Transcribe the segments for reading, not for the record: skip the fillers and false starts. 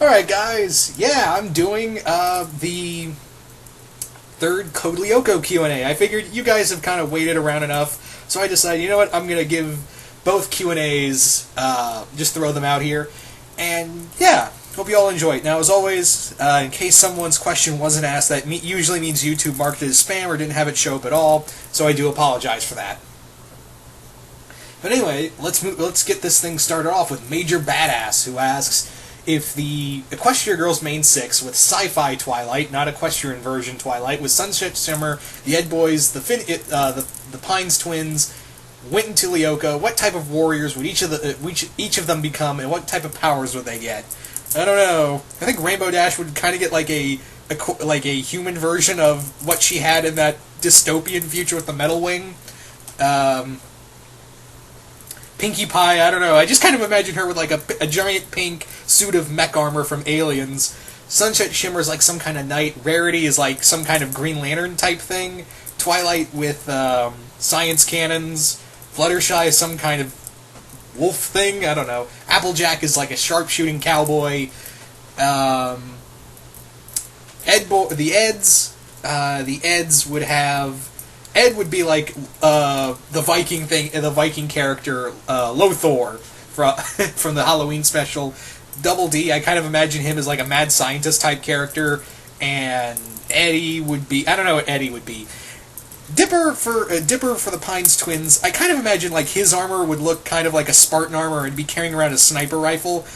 Alright guys, yeah, I'm doing the third Code Lyoko Q&A. I figured you guys have kind of waited around enough, so I decided, you know what, I'm going to give both Q&As, just throw them out here, and yeah, hope you all enjoy it. Now, as always, in case someone's question wasn't asked, that usually means YouTube marked it as spam or didn't have it show up at all, so I do apologize for that. But anyway, let's get this thing started off with Major Badass, who asks if the Equestria Girls main 6 with sci-fi Twilight, not equestrian version Twilight, with Sunset Shimmer, the Ed Boys, the Pines Twins, went into Lyoko, what type of warriors would each of them become, and what type of powers would they get? I don't know. I think Rainbow Dash would kind of get like a human version of what she had in that dystopian future with the Metal Wing. Pinkie Pie, I don't know. I just kind of imagine her with like a giant pink suit of mech armor from Aliens. Sunset Shimmer's like some kind of knight. Rarity is like some kind of Green Lantern type thing. Twilight with science cannons. Fluttershy is some kind of wolf thing. I don't know. Applejack is like a sharpshooting cowboy. The Eds would have. Ed would be like the Viking thing, the Viking character Lothor from the Halloween special. Double D, I kind of imagine him as like a mad scientist type character, and Eddie would be, I don't know what Eddie would be. Dipper for the Pines Twins, I kind of imagine like his armor would look kind of like a Spartan armor and be carrying around a sniper rifle,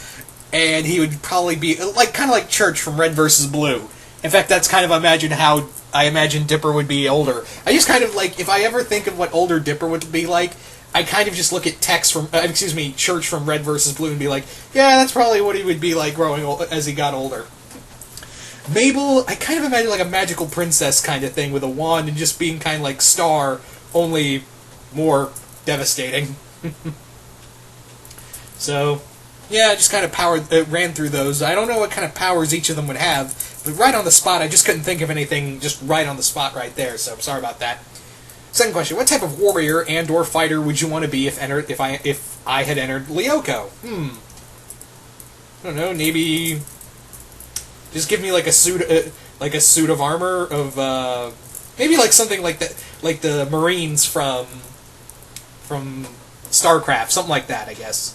and he would probably be like kind of like Church from Red vs. Blue. In fact, that's kind of how I imagine Dipper would be older. I just kind of like, if I ever think of what older Dipper would be like, I kind of just look at Church from Red vs. Blue and be like, yeah, that's probably what he would be like as he got older. Mabel, I kind of imagine like a magical princess kind of thing with a wand and just being kind of like Star, only more devastating. So, yeah, I just kind of ran through those. I don't know what kind of powers each of them would have, but right on the spot, I just couldn't think of anything just right on the spot right there, so sorry about that. Second question, what type of warrior and/or fighter would you want to be if I had entered Lyoko? I don't know, maybe just give me like a suit of armor of maybe like something like the Marines from StarCraft, something like that, I guess.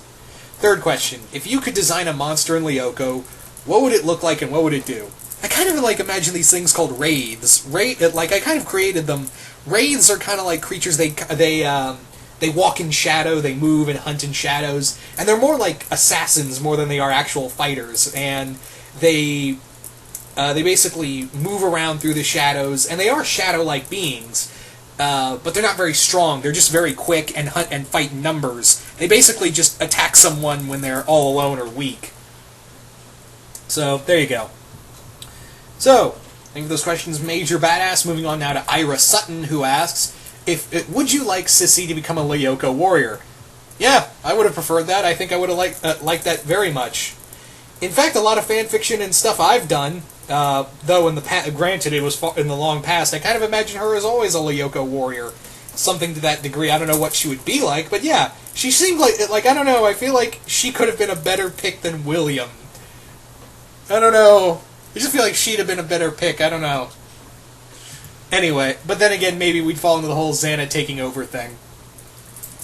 Third question, if you could design a monster in Lyoko, what would it look like and what would it do? I kind of like imagine these things called wraiths. Like I kind of created them. Wraiths are kind of like creatures. They walk in shadow. They move and hunt in shadows, and they're more like assassins more than they are actual fighters. And they basically move around through the shadows, and they are shadow-like beings. But they're not very strong. They're just very quick and hunt and fight in numbers. They basically just attack someone when they're all alone or weak. So there you go. So, thank you for those questions, Major Badass. Moving on now to Ira Sutton, who asks, would you like Sissy to become a Lyoko warrior? Yeah, I would have preferred that. I think I would have liked that very much. In fact, a lot of fanfiction and stuff I've done, though granted it was in the long past, I kind of imagine her as always a Lyoko warrior. Something to that degree. I don't know what she would be like, but yeah, she seemed like I don't know, I feel like she could have been a better pick than William. I don't know. I just feel like she'd have been a better pick. I don't know. Anyway, but then again, maybe we'd fall into the whole XANA taking over thing.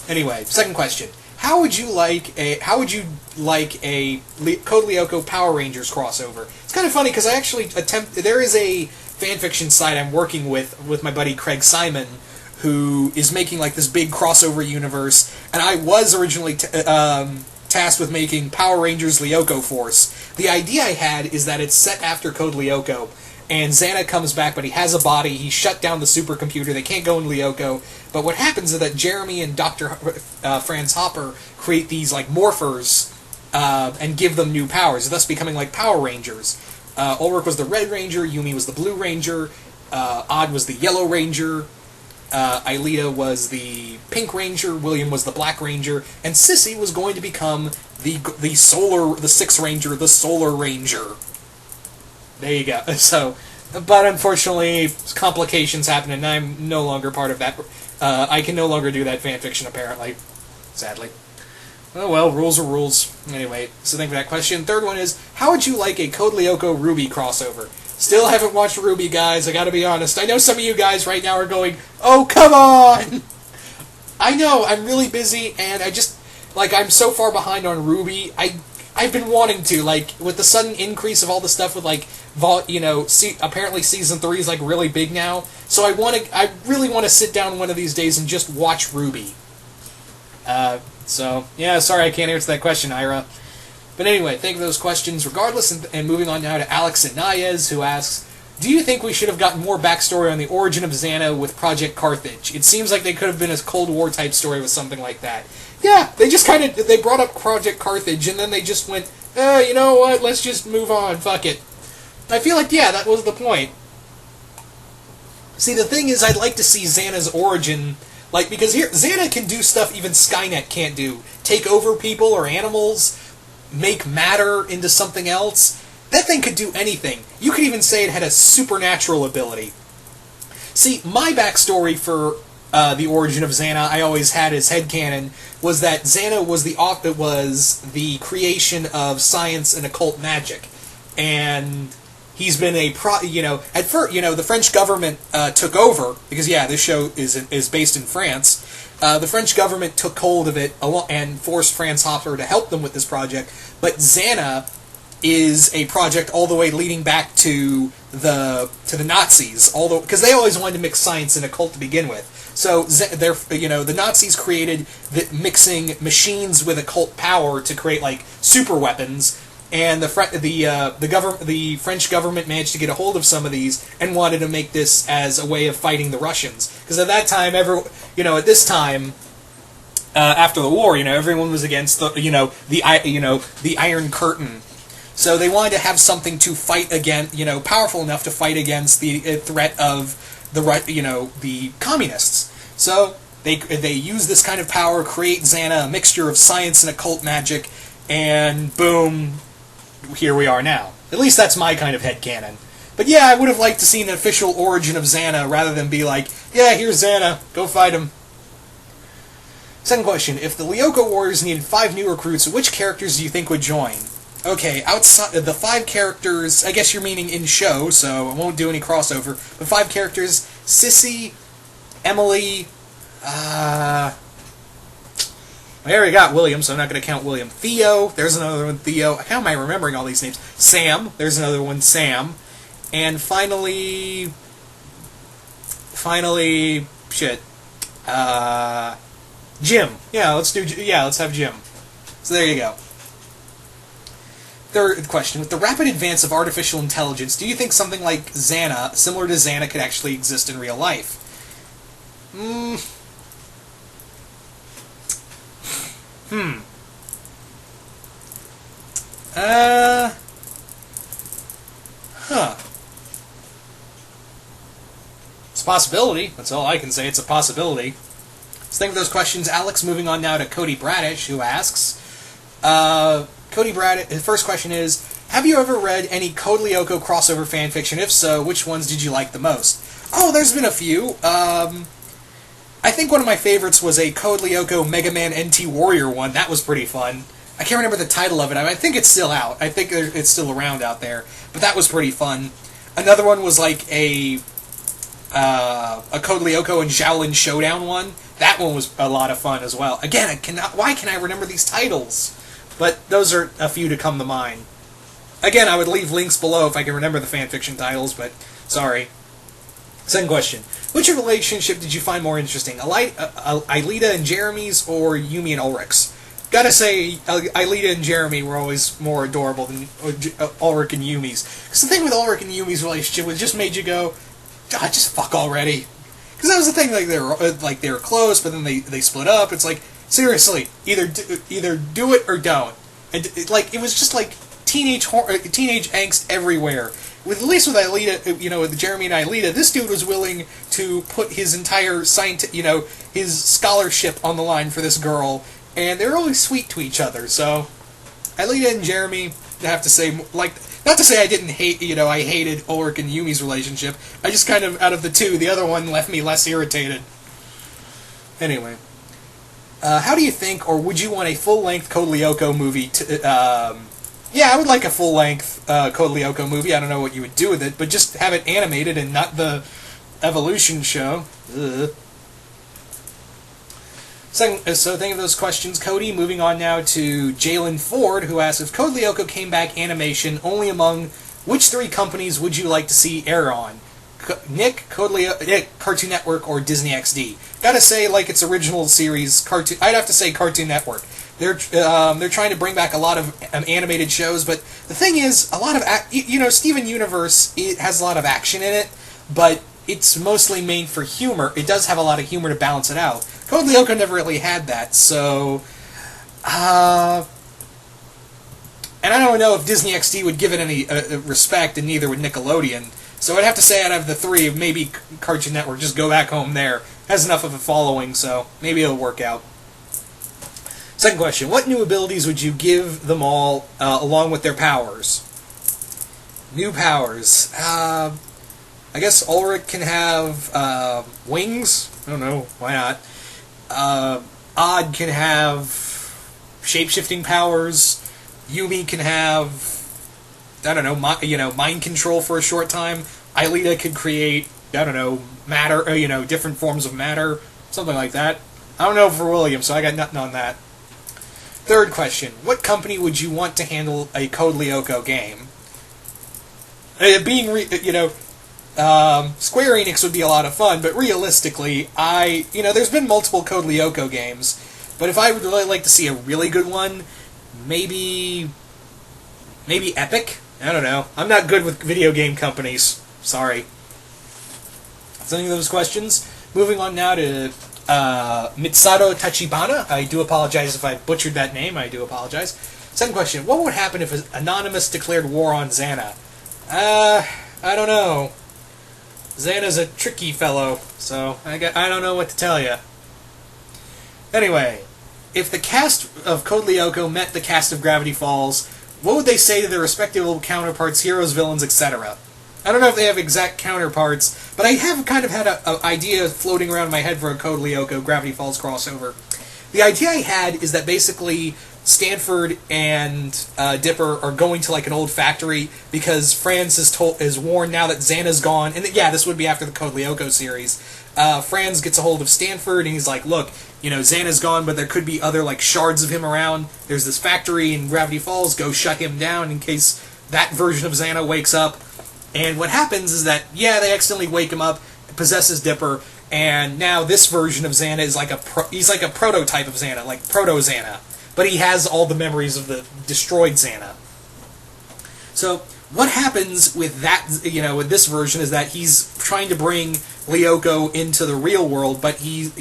Anyway, second question. How would you like a Code Lyoko Power Rangers crossover? It's kind of funny because I actually there is a fanfiction site I'm working with my buddy Craig Simon, who is making like this big crossover universe, and I was originally tasked with making Power Rangers Lyoko Force. The idea I had is that it's set after Code Lyoko, and XANA comes back, but he has a body, he shut down the supercomputer, they can't go in Lyoko, but what happens is that Jeremy and Dr. Franz Hopper create these like morphers, and give them new powers, thus becoming like Power Rangers. Ulrich was the Red Ranger, Yumi was the Blue Ranger, Odd was the Yellow Ranger, Aelita was the Pink Ranger, William was the Black Ranger, and Sissy was going to become the Sixth Ranger, the Solar Ranger. There you go. So, but unfortunately, complications happen, and I'm no longer part of that. I can no longer do that fanfiction, apparently. Sadly. Oh well, rules are rules. Anyway, so thank you for that question. Third one is, how would you like a Code Lyoko Ruby crossover? Still haven't watched Ruby, guys, I gotta be honest. I know some of you guys right now are going, oh, come on! I know, I'm really busy, and I'm so far behind on Ruby, I've been wanting to, with the sudden increase of all the stuff with, apparently Season 3 is, really big now, so I really want to sit down one of these days and just watch Ruby. Sorry I can't answer that question, Ira. But anyway, thank you for those questions regardless, and moving on now to Alex Anayez, who asks, do you think we should have gotten more backstory on the origin of XANA with Project Carthage? It seems like they could have been a Cold War type story with something like that. Yeah, they just they brought up Project Carthage, and then they just went, you know what, let's just move on, fuck it. I feel like, yeah, that was the point. See, the thing is, I'd like to see XANA's origin, because here, XANA can do stuff even Skynet can't do. Take over people or animals, make matter into something else. That thing could do anything. You could even say it had a supernatural ability. See, my backstory for the origin of XANA, I always had as headcanon, was that XANA was the creation of science and occult magic. And he's been at first, the French government took over, because, yeah, this show is based in France. The French government took hold of it and forced Franz Hopper to help them with this project. But XANA is a project all the way leading back to the Nazis, because they always wanted to mix science and occult to begin with. So the Nazis created mixing machines with occult power to create super weapons, and the French government managed to get a hold of some of these and wanted to make this as a way of fighting the Russians, because at that time, at this time. After the war, everyone was against the Iron Curtain. So they wanted to have something to fight against, powerful enough to fight against the threat of the communists. So they use this kind of power, create XANA, a mixture of science and occult magic, and boom, here we are now. At least that's my kind of headcanon. But yeah, I would have liked to see an official origin of XANA rather than be like, yeah, here's XANA, go fight him. Second question, if the Lyoko Warriors needed 5 new recruits, which characters do you think would join? Okay, outside the 5 characters, I guess you're meaning in show, so I won't do any crossover, but 5 characters, Sissy, Emily, I already got William, so I'm not going to count William. Theo, there's another one, Theo. How am I remembering all these names? Sam, there's another one, Sam. And finally, Jim. Let's have Jim. So there you go. Third question. With the rapid advance of artificial intelligence, do you think something like XANA, similar to XANA, could actually exist in real life? It's a possibility. That's all I can say. It's a possibility. So think of those questions, Alex. Moving on now to Cody Bradish, who asks, Cody Bradish, his first question is, have you ever read any Code Lyoko crossover fanfiction? If so, which ones did you like the most? Oh, there's been a few. I think one of my favorites was a Code Lyoko Mega Man NT Warrior one. That was pretty fun. I can't remember the title of it. I think it's still out. I think it's still around out there. But that was pretty fun. Another one was like a Code Lyoko and Shaolin Showdown one. That one was a lot of fun as well. Again, why can I remember these titles? But those are a few to come to mind. Again, I would leave links below if I can remember the fanfiction titles, but sorry. Second question. Which relationship did you find more interesting? Aelita and Jeremy's or Yumi and Ulrich's? Gotta say, Aelita and Jeremy were always more adorable than Ulrich and Yumi's. Because the thing with Ulrich and Yumi's relationship was just made you go, God, just fuck already. Because that was the thing, they were close, but then they split up. It's like, seriously, either do it or don't. And it was just like teenage angst everywhere. At least with Aelita, with Jeremy and Aelita, this dude was willing to put his entire his scholarship on the line for this girl, and they're always sweet to each other. So, Aelita and Jeremy, I have to say, not to say I didn't hate, I hated Ulrich and Yumi's relationship. I just kind of, out of the two, the other one left me less irritated. Anyway. How do you think, or would you want a full-length Code Lyoko movie? Yeah, I would like a full-length Code Lyoko movie. I don't know what you would do with it, but just have it animated and not the Evolution show. Ugh. So think of those questions, Cody. Moving on now to Jalen Ford, who asks, if Code Lyoko came back animation only among which 3 companies would you like to see air on? Nick, Cartoon Network, or Disney XD? Gotta say, like its original series, Cartoon. I'd have to say Cartoon Network. They're trying to bring back a lot of animated shows, but the thing is, a lot of Steven Universe, it has a lot of action in it, but it's mostly made for humor. It does have a lot of humor to balance it out. Code Lyoko never really had that, so and I don't know if Disney XD would give it any respect, and neither would Nickelodeon. So I'd have to say out of the 3, maybe Cartoon Network, just go back home there. Has enough of a following, so maybe it'll work out. Second question, what new abilities would you give them all along with their powers? New powers. I guess Ulrich can have wings. I don't know, why not? Odd can have shape-shifting powers. Yumi can have, I don't know, mind control for a short time. Aelita could create, I don't know, matter, different forms of matter, something like that. I don't know for William, so I got nothing on that. Third question, what company would you want to handle a Code Lyoko game? Square Enix would be a lot of fun, but realistically, there's been multiple Code Lyoko games, but if I would really like to see a really good one, maybe Epic? I don't know. I'm not good with video game companies. Sorry. So any of those questions? Moving on now to Mitsato Tachibana. I do apologize if I butchered that name. I do apologize. Second question. What would happen if Anonymous declared war on XANA? I don't know. XANA's a tricky fellow, so I don't know what to tell you. Anyway, if the cast of Code Lyoko met the cast of Gravity Falls, what would they say to their respective counterparts, heroes, villains, etc.? I don't know if they have exact counterparts, but I have kind of had an idea floating around in my head for a Code Lyoko Gravity Falls crossover. The idea I had is that basically Stanford and Dipper are going to like an old factory because Franz is warned now that Xana's gone, and yeah, this would be after the Code Lyoko series. Franz gets a hold of Stanford and he's like, look, Xana's gone, but there could be other like shards of him around. There's this factory in Gravity Falls, go shut him down in case that version of Xana wakes up. And what happens is that, they accidentally wake him up, possesses Dipper, and now this version of Xana is like he's like a prototype of Xana, like Proto-Xana. But he has all the memories of the destroyed Xana. So what happens with that, with this version is that he's trying to bring Lyoko into the real world, but the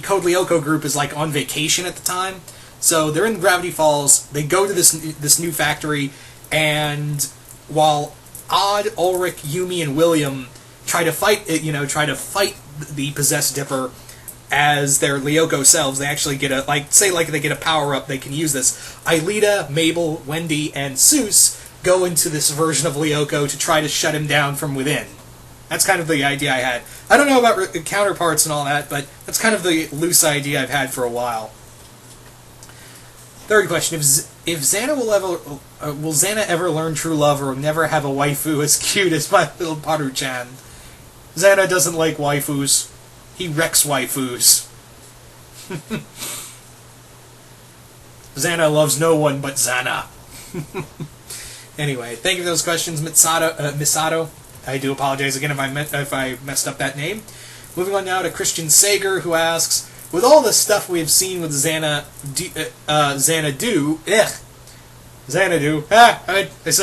Code Lyoko group is like on vacation at the time. So they're in Gravity Falls, they go to this new factory, and while Odd, Ulrich, Yumi, and William try to fight the possessed Dipper as their Lyoko selves, they actually get they get a power-up, they can use this. Aelita, Mabel, Wendy, and Seuss go into this version of Lyoko to try to shut him down from within. That's kind of the idea I had. I don't know about counterparts and all that, but that's kind of the loose idea I've had for a while. Third question, if Xana will Xana ever learn true love or never have a waifu as cute as my little Paru-chan? Xana doesn't like waifus. He wrecks waifus. Xana loves no one but Xana. Anyway, thank you for those questions, Misato. I do apologize again if I messed up that name. Moving on now to Christian Sager, who asks, with all the stuff we have seen with Xanadu, I say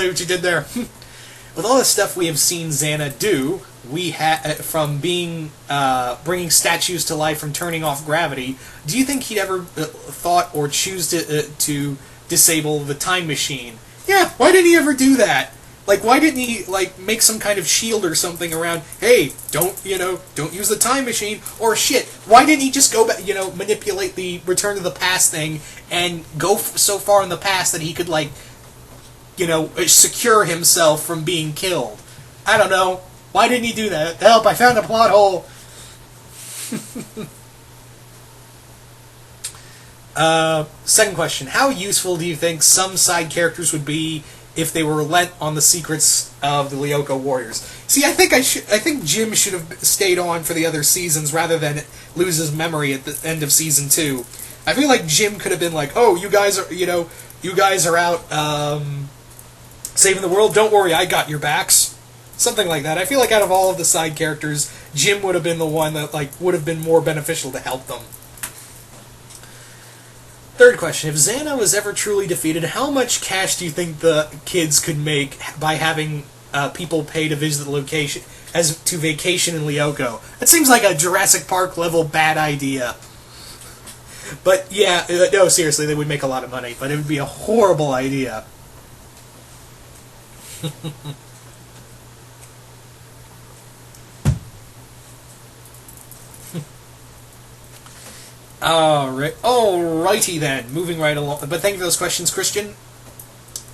what you did there. With all the stuff we have seen Xana do, from being bringing statues to life, from turning off gravity, do you think he'd ever thought or choose to disable the time machine? Yeah, why didn't he ever do that? Like, why didn't he, make some kind of shield or something around, hey, don't use the time machine, or shit, why didn't he just go back, manipulate the Return to the Past thing, and go so far in the past that he could, secure himself from being killed? I don't know. Why didn't he do that? Help, I found a plot hole. Second question: how useful do you think some side characters would be if they were lent on the secrets of the Lyoko Warriors? See, I think Jim should have stayed on for the other seasons rather than lose his memory at the end of season 2. I feel like Jim could have been like, "Oh, you guys are out saving the world. Don't worry, I got your backs." Something like that. I feel like out of all of the side characters, Jim would have been the one that would have been more beneficial to help them. Third question: if XANA was ever truly defeated, how much cash do you think the kids could make by having people pay to visit the location to vacation in Lyoko? That seems like a Jurassic Park level bad idea. But yeah, no, seriously, they would make a lot of money, but it would be a horrible idea. Alrighty then. Moving right along. But thank you for those questions, Christian.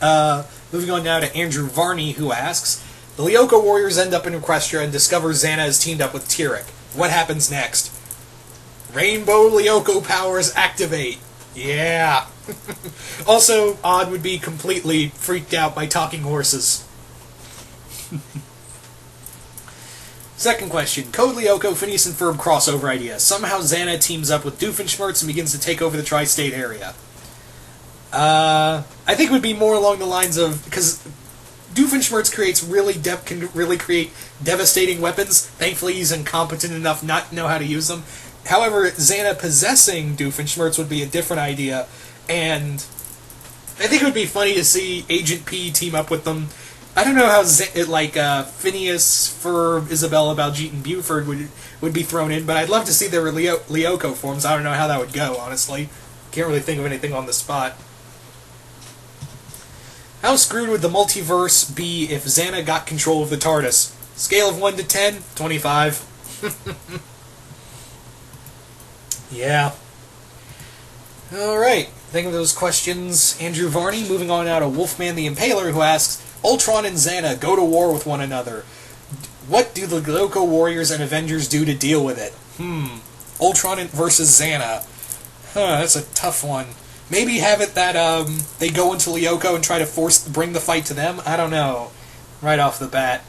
Moving on now to Andrew Varney, who asks, the Lyoko Warriors end up in Equestria and discover XANA is teamed up with Tyrek. What happens next? Rainbow Lyoko powers activate. Yeah. Also, Odd would be completely freaked out by talking horses. Second question: Code Lyoko, Phineas and Ferb crossover idea. Somehow XANA teams up with Doofenshmirtz and begins to take over the tri-state area. I think it would be more along the lines of, because Doofenshmirtz can really create devastating weapons. Thankfully, he's incompetent enough not to know how to use them. However, XANA possessing Doofenshmirtz would be a different idea, and I think it would be funny to see Agent P team up with them. I don't know how Phineas, Ferb, Isabella, Baljeet, and Buford would be thrown in, but I'd love to see their Lyoko forms. I don't know how that would go, honestly. Can't really think of anything on the spot. How screwed would the multiverse be if XANA got control of the TARDIS? Scale of 1 to 10, 25. Yeah. Alright, thank you for those questions, Andrew Varney. Moving on now to Wolfman the Impaler, who asks, Ultron and XANA go to war with one another. What do the Lyoko Warriors and Avengers do to deal with it? Ultron versus XANA. That's a tough one. Maybe have it that they go into Lyoko and try to bring the fight to them? I don't know. Right off the bat.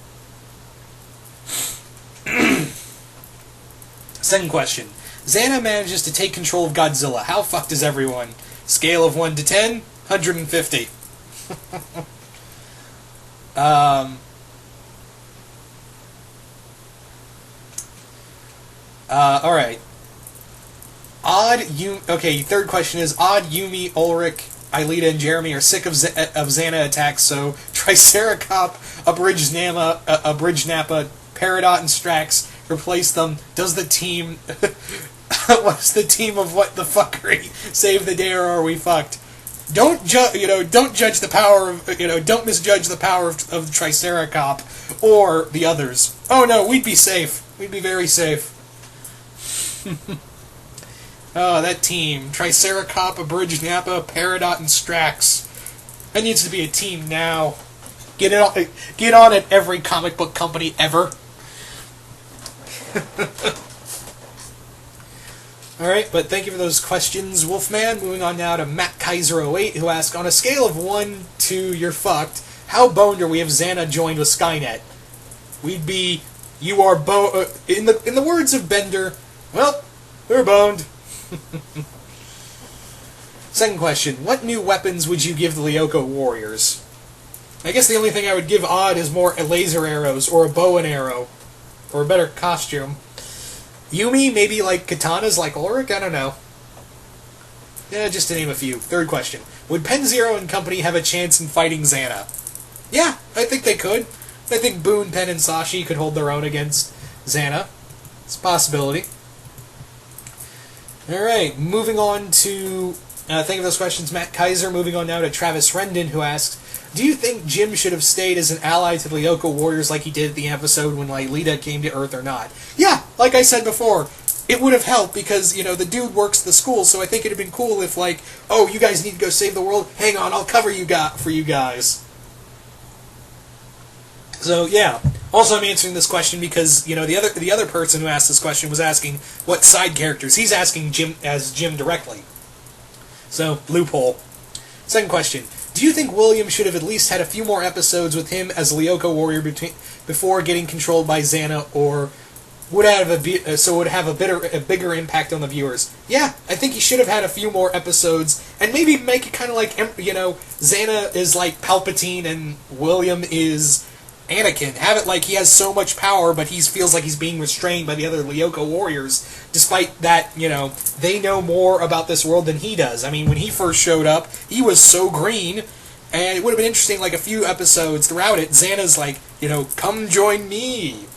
Second question. XANA manages to take control of Godzilla. How fucked is everyone? Scale of 1 to 10, 150. Alright. Third question is, Odd, Yumi, Ulrich, Aelita, and Jeremy are sick of XANA attacks, so Triceracop, Abridged Nappa, Peridot, and Strax replace them. Does the team... what's the team of what the fuckery? Save the day or are we fucked? Don't judge the power of, don't misjudge the power of Triceracop or the others. Oh no, we'd be safe. We'd be very safe. Oh, that team. Triceracop, Abridged Nappa, Peridot, and Strax. That needs to be a team now. Get on at every comic book company ever. Alright, but thank you for those questions, Wolfman. Moving on now to Matt Kaiser08, who asks, on a scale of 1 to you're fucked, how boned are we if XANA joined with Skynet? We'd be, you are in the words of Bender, well, we're boned. Second question, what new weapons would you give the Lyoko Warriors? I guess the only thing I would give Odd is more laser arrows, or a bow and arrow, or a better costume. Yumi, maybe like katanas like Ulrich? I don't know. Yeah, just to name a few. Third question. Would Pen-Zero and company have a chance in fighting XANA? Yeah, I think they could. I think Boone, Pen, and Sashi could hold their own against XANA. It's a possibility. Alright, moving on to... thank you for those questions, Matt Kaiser. Moving on now to Travis Rendon, who asks, do you think Jim should have stayed as an ally to the Lyoko Warriors like he did at the episode when Aelita came to Earth or not? Yeah, like I said before, it would have helped because, the dude works the school, so I think it would have been cool if, oh, you guys need to go save the world? Hang on, I'll cover you for you guys. So, yeah. Also, I'm answering this question because, the other person who asked this question was asking what side characters. He's asking Jim directly. So, loophole. Second question. Do you think William should have at least had a few more episodes with him as a Lyoko warrior before getting controlled by XANA, or would have a bigger impact on the viewers? Yeah, I think he should have had a few more episodes, and maybe make it kind of like, XANA is like Palpatine and William is Anakin. Have it like he has so much power, but he feels like he's being restrained by the other Lyoko warriors, despite that, they know more about this world than he does. I mean, when he first showed up, he was so green, and it would have been interesting, like, a few episodes throughout it, Xana's like, come join me.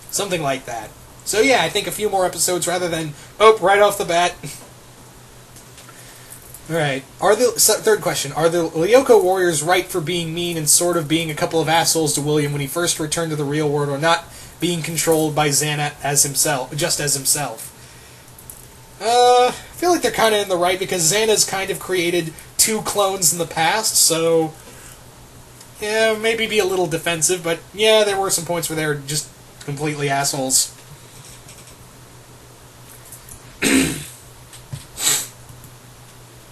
Something like that. So yeah, I think a few more episodes rather than, right off the bat. Alright, third question, are the Lyoko warriors right for being mean and sort of being a couple of assholes to William when he first returned to the real world, or not being controlled by XANA just as himself? I feel like they're kind of in the right, because XANA's kind of created 2 clones in the past, so yeah, maybe be a little defensive, but yeah, there were some points where they were just completely assholes.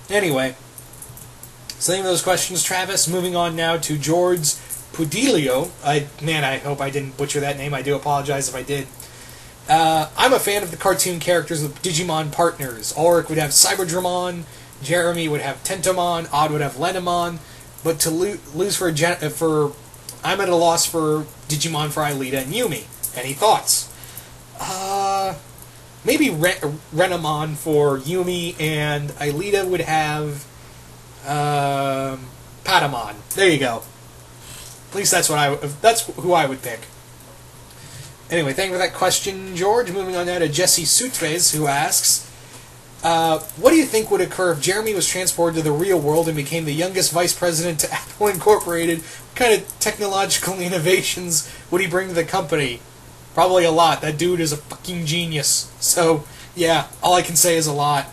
Anyway, same those questions, Travis. Moving on now to George Pudilio. I hope I didn't butcher that name. I do apologize if I did. I'm a fan of the cartoon characters with Digimon partners. Ulrich would have Cyberdramon, Jeremy would have Tentomon, Odd would have Lenimon, but to lose I'm at a loss for Digimon for Aelita and Yumi. Any thoughts? Maybe Renamon for Yumi, and Aelita would have Patamon. There you go. At least that's who I would pick. Anyway, thank you for that question, George. Moving on now to Jesse Sutres, who asks, what do you think would occur if Jeremy was transported to the real world and became the youngest vice president to Apple Incorporated? What kind of technological innovations would he bring to the company? Probably a lot. That dude is a fucking genius. So, yeah, all I can say is a lot.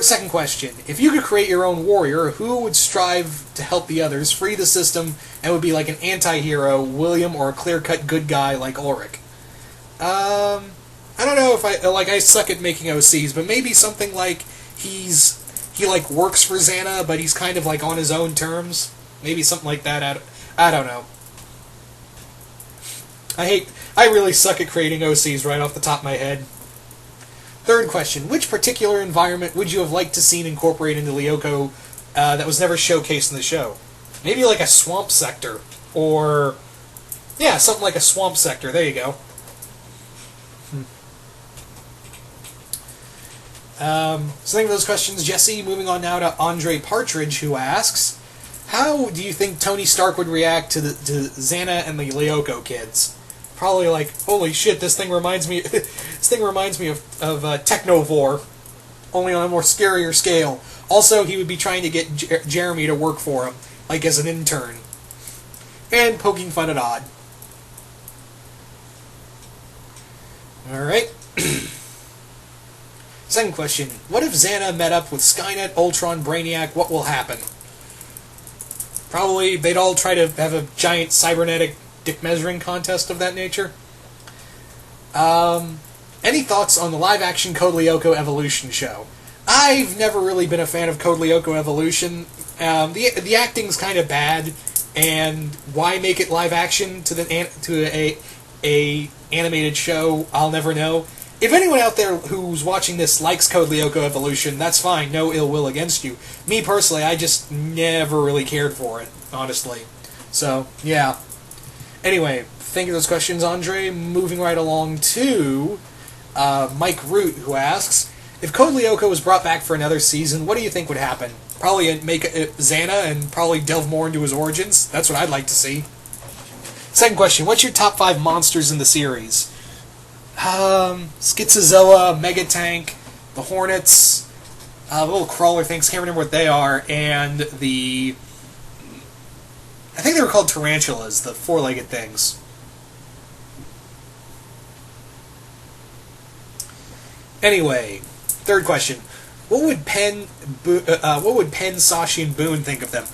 Second question. If you could create your own warrior, who would strive to help the others, free the system, and would be like an anti-hero, William, or a clear-cut good guy like Ulrich? I don't know if I suck at making OCs, but maybe something like he works for XANA, but he's kind of like on his own terms. Maybe something like that. I don't know. I really suck at creating OCs right off the top of my head. Third question. Which particular environment would you have liked to see incorporated into Lyoko that was never showcased in the show? Maybe like a swamp sector. Or, yeah, something like a swamp sector. There you go. So thank you for those questions, Jesse. Moving on now to Andre Partridge, who asks, how do you think Tony Stark would react to XANA and the Lyoko kids? Probably like, holy shit, this thing reminds me of Technovore, only on a more scarier scale. Also, he would be trying to get Jeremy to work for him, like as an intern. And poking fun at Odd. Alright. Second question. What if XANA met up with Skynet, Ultron, Brainiac? What will happen? Probably they'd all try to have a giant cybernetic dick measuring contest of that nature. Any thoughts on the live-action Code Lyoko Evolution show? I've never really been a fan of Code Lyoko Evolution. The acting's kind of bad, and why make it live-action to a animated show? I'll never know. If anyone out there who's watching this likes Code Lyoko Evolution, that's fine. No ill will against you. Me personally, I just never really cared for it, honestly. So, yeah. Anyway, thank you for those questions, Andre. Moving right along to Mike Root, who asks, if Code Lyoko was brought back for another season, what do you think would happen? Probably make XANA and probably delve more into his origins. That's what I'd like to see. Second question, what's your top 5 monsters in the series? Schizozoa, Megatank, the Hornets, the little crawler things, can't remember what they are, and I think they were called tarantulas, the 4-legged things. Anyway, third question. What would Penn, Sashi, and Boone think of them?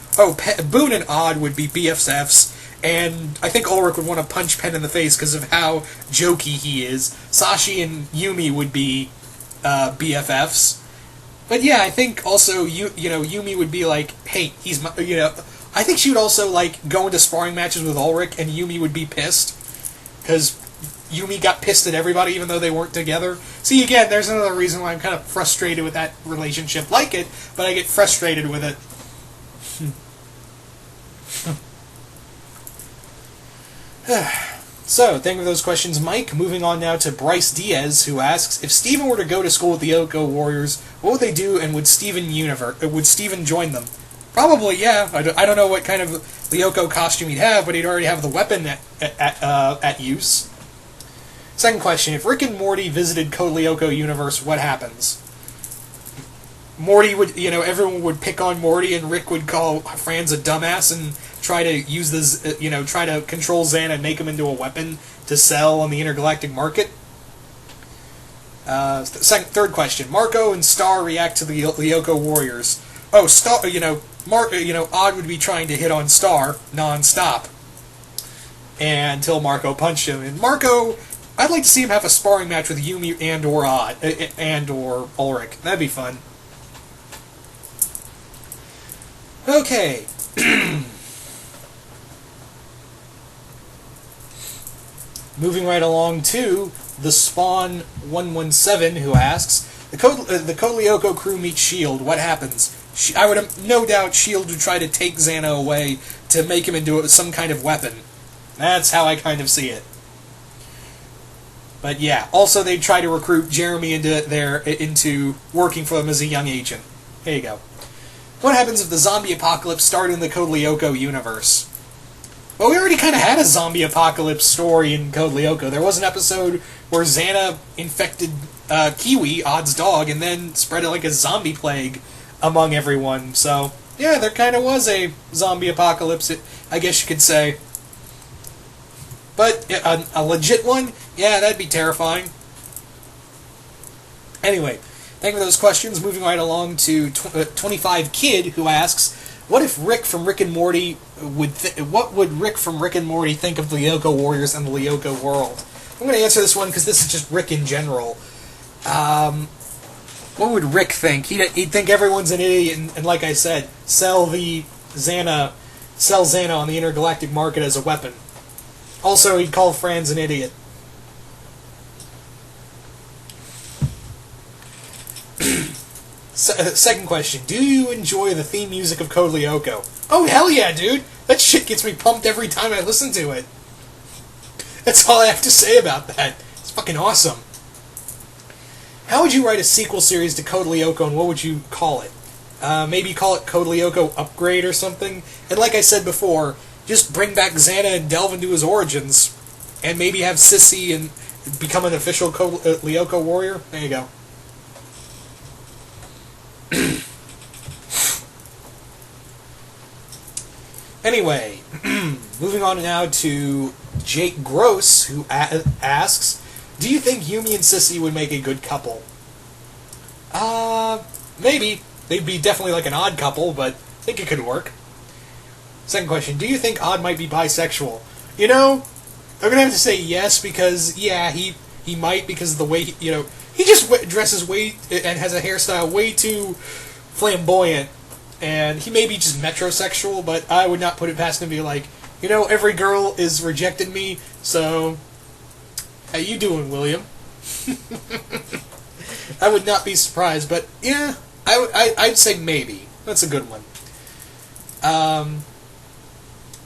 Boone and Odd would be BFFs, and I think Ulrich would want to punch Penn in the face because of how jokey he is. Sashi and Yumi would be BFFs. But yeah, I think also Yumi would be like, hey, he's my, I think she would also like go into sparring matches with Ulrich, and Yumi would be pissed because Yumi got pissed at everybody even though they weren't together. See, again, there's another reason why I'm kind of frustrated with that relationship. Like it, but I get frustrated with it. So, thank you for those questions, Mike. Moving on now to Bryce Diaz, who asks, if Steven were to go to school with the Lyoko Warriors, what would they do, and would Steven join them? Probably, yeah. I don't know what kind of Lyoko costume he'd have, but he'd already have the weapon at use. Second question, if Rick and Morty visited Code Lyoko universe, what happens? Morty would, everyone would pick on Morty, and Rick would call Franz a dumbass and try to use this, try to control XANA and make him into a weapon to sell on the intergalactic market. Third question, Marco and Star react to the Lyoko Warriors. Oh, Star, Odd would be trying to hit on Star non-stop until Marco punched him. And Marco, I'd like to see him have a sparring match with Yumi and/or Odd, and/or Ulrich. That'd be fun. Okay. Moving right along to the Spawn 117, who asks, the Code Lyoko crew meets S.H.I.E.L.D. What happens? I would have no doubt S.H.I.E.L.D. would try to take XANA away to make him into some kind of weapon. That's how I kind of see it. But yeah, also they'd try to recruit Jeremy into working for them as a young agent. There you go. What happens if the zombie apocalypse started in the Code Lyoko universe? Well, we already kind of had a zombie apocalypse story in Code Lyoko. There was an episode where XANA infected Kiwi, Odd's dog, and then spread it like a zombie plague among everyone. So, yeah, there kind of was a zombie apocalypse, I guess you could say. But a legit one? Yeah, that'd be terrifying.8 thank you for those questions. Moving right along to 25 Kid, who asks, what if Rick from Rick and Morty what would Rick from Rick and Morty think of the Lyoko Warriors and the Lyoko world? I'm going to answer this one because this is just Rick in general. What would Rick think? He'd think everyone's an idiot, and like I said, sell XANA on the intergalactic market as a weapon. Also, he'd call Franz an idiot. Second question, do you enjoy the theme music of Code Lyoko? Oh, hell yeah, dude! That shit gets me pumped every time I listen to it. That's all I have to say about that. It's fucking awesome. How would you write a sequel series to Code Lyoko, and what would you call it? Maybe call it Code Lyoko Upgrade or something? And like I said before, just bring back XANA and delve into his origins. And maybe have Sissy and become an official Code Lyoko warrior? There you go. Anyway, moving on now to Jake Gross, who asks, do you think Yumi and Sissy would make a good couple? Maybe. They'd be definitely like an odd couple, but I think it could work. Second question, do you think Odd might be bisexual? I'm gonna have to say yes, because, yeah, he might, because of the way, he just dresses way, and has a hairstyle way too flamboyant. And he may be just metrosexual, but I would not put it past him to be like, every girl is rejecting me, so how you doing, William? I would not be surprised, but yeah, I'd say maybe. That's a good one.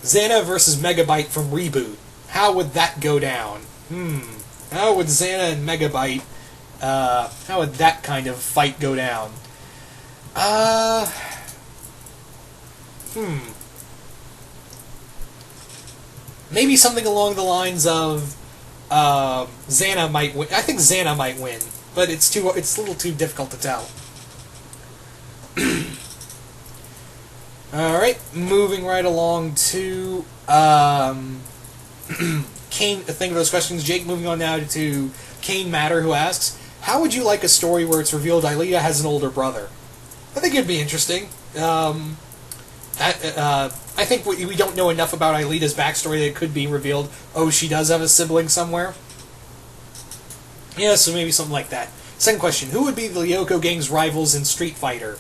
XANA versus Megabyte from Reboot. How would that go down? How would XANA and Megabyte, how would that kind of fight go down? Maybe something along the lines of XANA might win. I think XANA might win, but it's a little too difficult to tell. Alright, moving right along to Kane. Think of those questions, Jake. Moving on now to Kane Matter, who asks, how would you like a story where it's revealed Aelita has an older brother? I think it'd be interesting. I think we don't know enough about Aelita's backstory that it could be revealed. Oh, she does have a sibling somewhere? Yeah, so maybe something like that. Second question, who would be the Lyoko gang's rivals in Street Fighter?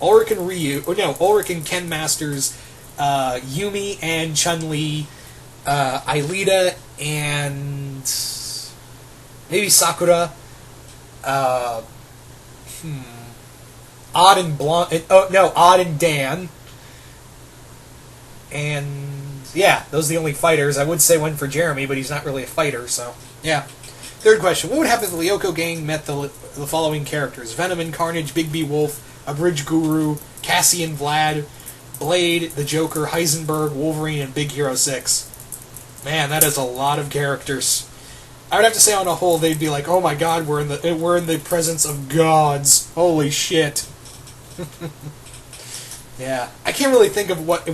Ulrich and Ryu, Ulrich and Ken Masters, Yumi and Chun-Li, Aelita and maybe Sakura, Odd and Odd and Dan, and yeah, those are the only fighters. I would say one for Jeremy, but he's not really a fighter, so yeah. Third question, what would happen if the Lyoko gang met the following characters? Venom and Carnage, Big B Wolf, Abridged Guru, Cassie and Vlad, Blade, the Joker, Heisenberg, Wolverine, and Big Hero 6. Man, that is a lot of characters. I would have to say on a whole, they'd be like, oh my god, we're in the presence of gods. Holy shit. Yeah. I can't really think of what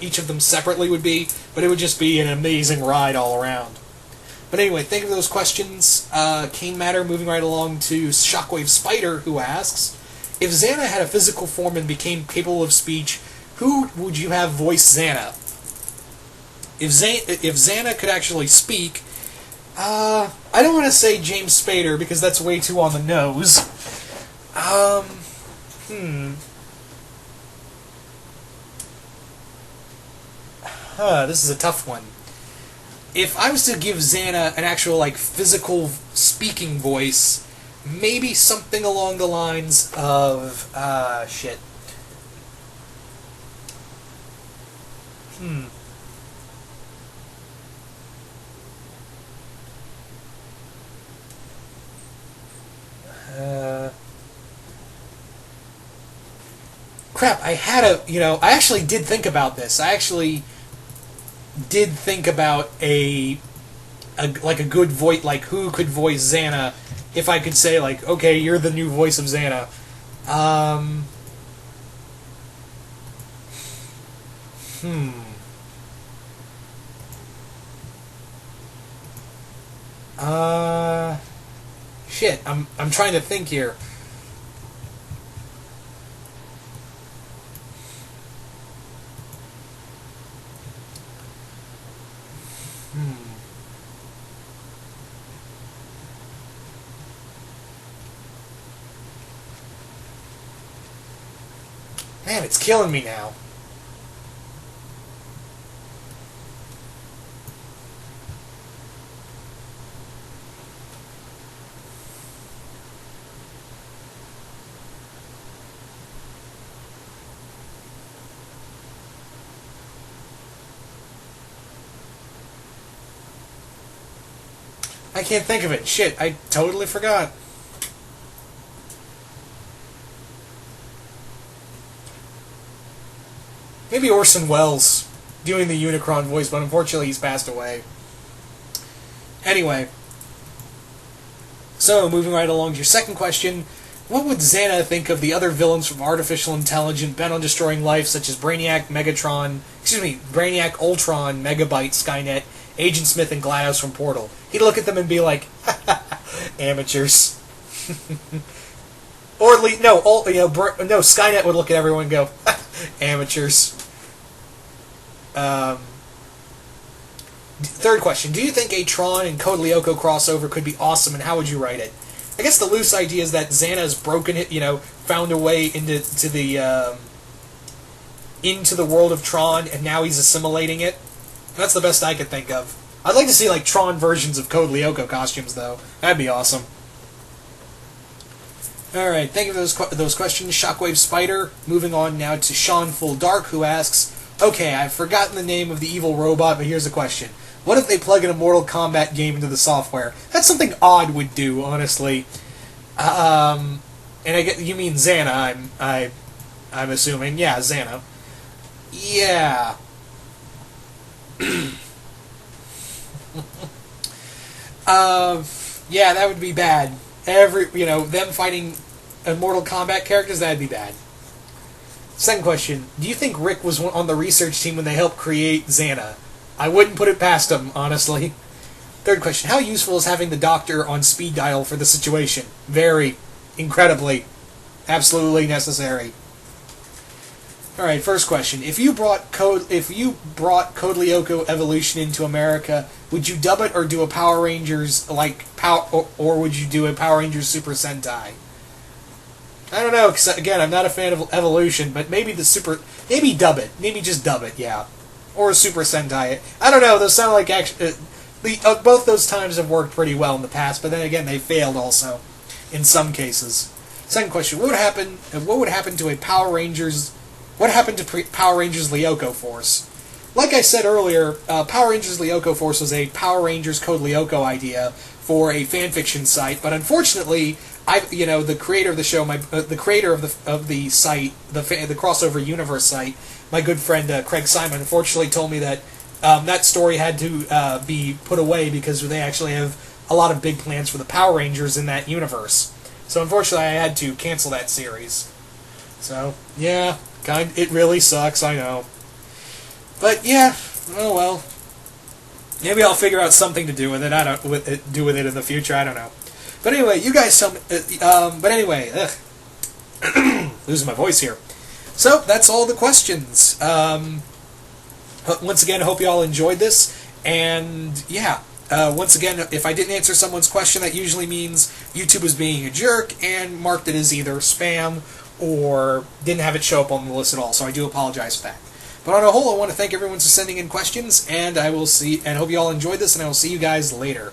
each of them separately would be, but it would just be an amazing ride all around. But anyway, think of those questions. Kane Matter, moving right along to Shockwave Spider, who asks, if XANA had a physical form and became capable of speech, who would you have voice XANA? If XANA could actually speak, I don't want to say James Spader, because that's way too on the nose. This is a tough one. If I was to give XANA an actual, physical speaking voice, maybe something along the lines of, shit. Crap, I actually did think about this. I actually did think about a good voice, who could voice XANA, if I could say, okay, you're the new voice of XANA. Shit, I'm trying to think here. Man, it's killing me now. I can't think of it. Shit, I totally forgot. Maybe Orson Welles doing the Unicron voice, but unfortunately he's passed away. Anyway. So, moving right along to your second question. What would XANA think of the other villains from Artificial Intelligence bent on destroying life, such as Brainiac, Ultron, Megabyte, Skynet, Agent Smith, and GLaDOS from Portal? He'd look at them and be like, amateurs. Or at least, Skynet would look at everyone and go, amateurs. Third question. Do you think a Tron and Code Lyoko crossover could be awesome, and how would you write it? I guess the loose idea is that Xana's broken it, found a way into the world of Tron, and now he's assimilating it. That's the best I could think of. I'd like to see, Tron versions of Code Lyoko costumes, though. That'd be awesome. Alright, thank you for those questions, Shockwave Spider. Moving on now to Sean Full Dark, who asks, okay, I've forgotten the name of the evil robot, but here's the question. What if they plug in a Mortal Kombat game into the software? That's something Odd would do, honestly. And I get you mean XANA, I'm assuming. Yeah, XANA. Yeah. Yeah, that would be bad. Them fighting Mortal Kombat characters, that'd be bad. Second question, do you think Rick was on the research team when they helped create XANA? I wouldn't put it past him, honestly. Third question, how useful is having the Doctor on speed dial for the situation? Very. Incredibly. Absolutely necessary. All right, first question: if you brought Code Lyoko Evolution into America, would you dub it or do a Power Rangers or would you do a Power Rangers Super Sentai? I don't know, because again, I'm not a fan of Evolution, but maybe dub it, maybe just dub it, yeah, or Super Sentai. I don't know. Those sound like both those times have worked pretty well in the past, but then again, they failed also in some cases. Second question: What would happen to a Power Rangers? What happened to Power Rangers Lyoko Force? Like I said earlier, Power Rangers Lyoko Force was a Power Rangers Code Lyoko idea for a fanfiction site, but unfortunately, the creator of the show, the creator of the site, the crossover universe site, my good friend Craig Simon, unfortunately told me that that story had to be put away because they actually have a lot of big plans for the Power Rangers in that universe. So unfortunately, I had to cancel that series. So yeah, it really sucks, I know. But yeah, oh well. Maybe I'll figure out something to do with it. Do with it in the future. I don't know. But anyway, you guys tell me. But anyway, losing my voice here. So that's all the questions. Once again, I hope you all enjoyed this. And yeah, once again, if I didn't answer someone's question, that usually means YouTube was being a jerk and marked it as either spam or didn't have it show up on the list at all. So I do apologize for that. But on a whole, I want to thank everyone for sending in questions, and I will hope you all enjoyed this, and I will see you guys later.